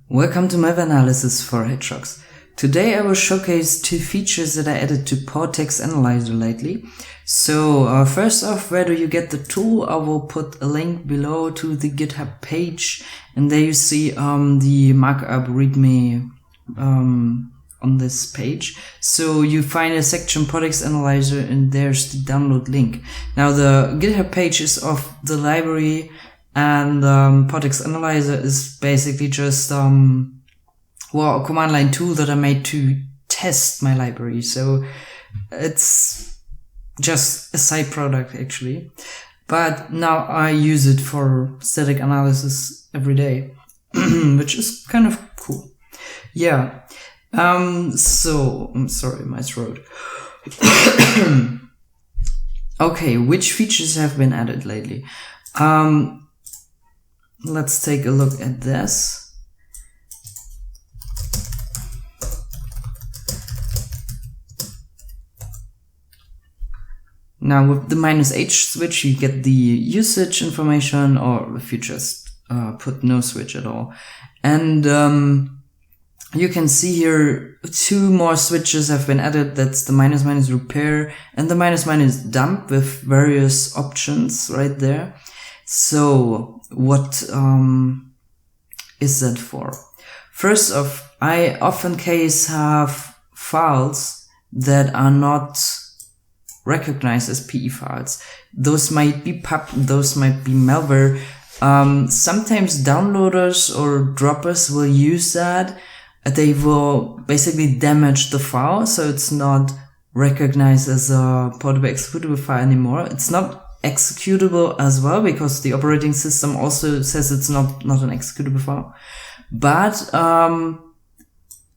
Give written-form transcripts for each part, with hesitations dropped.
Welcome to Malware analysis for hedgehogs. Today I will showcase two features that I added to PortexAnalyzer lately. So first off, where do you get the tool? I will put a link below to the GitHub page, and there you see the markup readme on this page. So you find a section PortexAnalyzer, and there's the download link. Now the GitHub page is of the library, and PortexAnalyzer is basically just a command line tool that I made to test my library. So it's just a side product actually, but now I use it for static analysis every day, which is kind of cool. Yeah. So I'm sorry, my throat. Okay, which features have been added lately? Let's take a look at this. Now with the -h switch you get the usage information, or if you just put no switch at all. And you can see here two more switches have been added. That's the ---- repair and the ---- dump with various options right there. So what is that for? First off, I often have files that are not recognized as PE files. Those might be pub, those might be malware. Sometimes downloaders or droppers will use that. They will basically damage the file, so it's not recognized as a portable executable file anymore. It's not executable as well, because the operating system also says it's not an executable file, but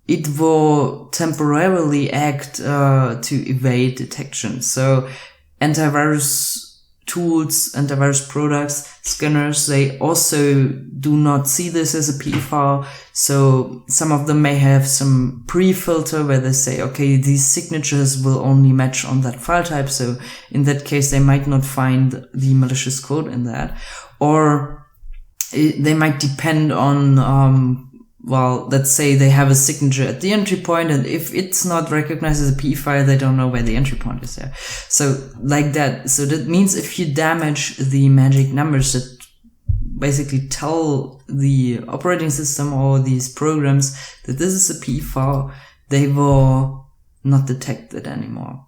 it will temporarily act to evade detection. So antivirus tools, antivirus products, scanners, they also do not see this as a PE file. So some of them may have some pre-filter where they say, okay, these signatures will only match on that file type. So in that case, they might not find the malicious code in that, or they might depend on, well, let's say they have a signature at the entry point, and if it's not recognized as a PE file, they don't know where the entry point is there. So like that. So that means if you damage the magic numbers that basically tell the operating system or these programs that this is a PE file, they will not detect it anymore.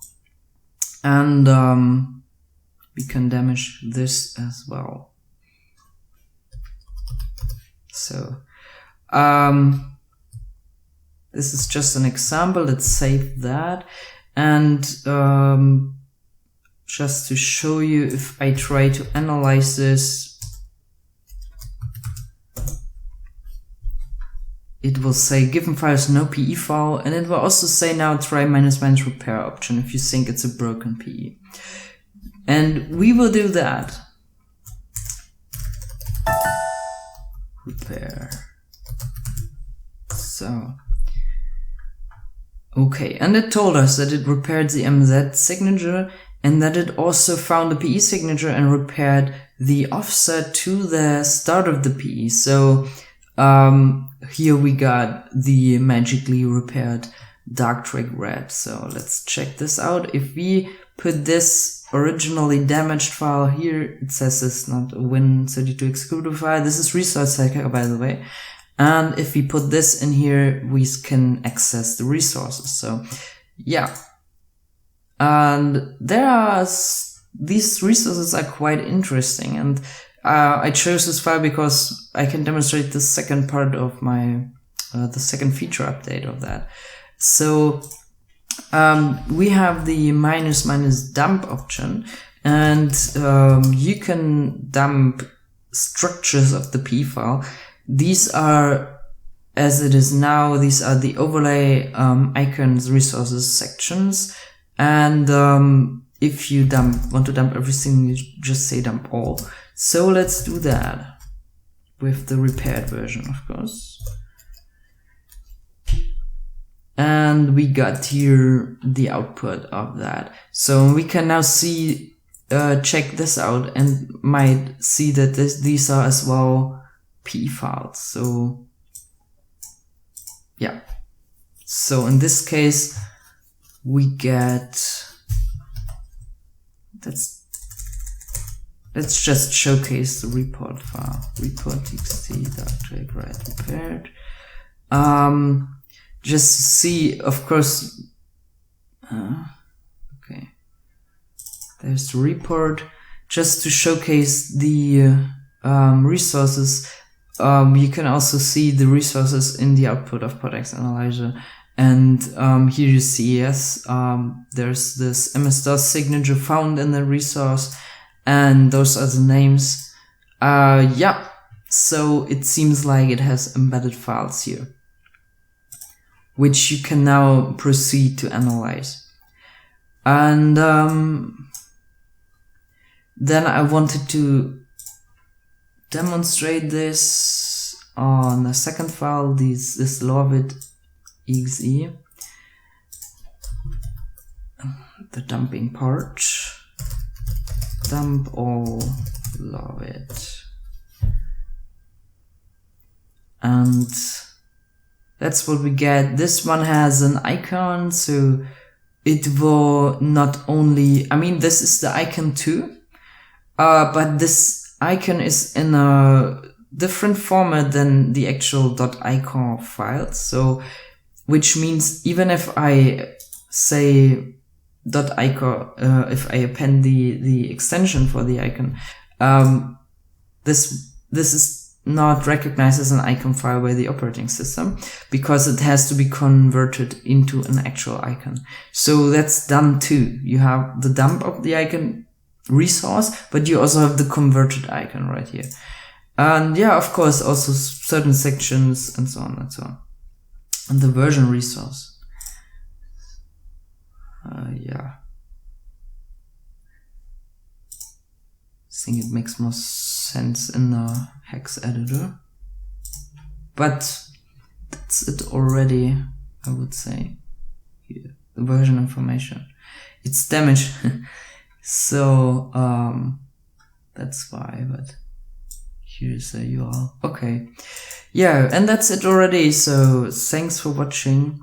And we can damage this as well. So this is just an example. Let's save that. And just to show you, if I try to analyze this, it will say given file is no PE file, and it will also say now try ---- repair option if you think it's a broken PE. And we will do that. Repair. So, okay, and it told us that it repaired the MZ signature, and that it also found the PE signature and repaired the offset to the start of the PE. So here we got the magically repaired dark track red. So let's check this out. If we put this originally damaged file here, it says it's not a Win32 executable file. This is resource hacker, by the way. And if we put this in here, we can access the resources. So yeah. And these resources are quite interesting. And I chose this file because I can demonstrate the second part of my, the second feature update of that. So we have the ---- dump option, and you can dump structures of the PE file. These are, as it is now, these are the overlay icons resources sections. And if you want to dump everything, you just say dump all. So let's do that with the repaired version, of course. And we got here the output of that. So we can now see, check this out, and might see that these are as well PE files. So So in this case, we get, let's just showcase the report file. report.txt.jgrad repaired. Just to see, of course, okay, there's the report. Just to showcase the resources, you can also see the resources in the output of PortexAnalyzer. And here you see, yes, there's this MS-DOS signature found in the resource, and those are the names. Yeah, so it seems like it has embedded files here, which you can now proceed to analyze. And then I wanted to demonstrate this on a second file, this lorvid.exe, the dumping part, dump all lorvid, and that's what we get. This one has an icon, so it will not only, I mean, this is the icon too, but this icon is in a different format than the actual .icon file. So, which means even if I say .icon, if I append the extension for the icon, this is not recognized as an icon file by the operating system, because it has to be converted into an actual icon. So that's done too. You have the dump of the icon resource, but you also have the converted icon right here. And yeah, of course, also certain sections and so on and so on. And the version resource. Yeah. I think it makes more sense in the hex editor. But that's it already, I would say. Here, the version information. It's damaged. So, that's why, but here's a URL. Okay. Yeah, and that's it already. So thanks for watching.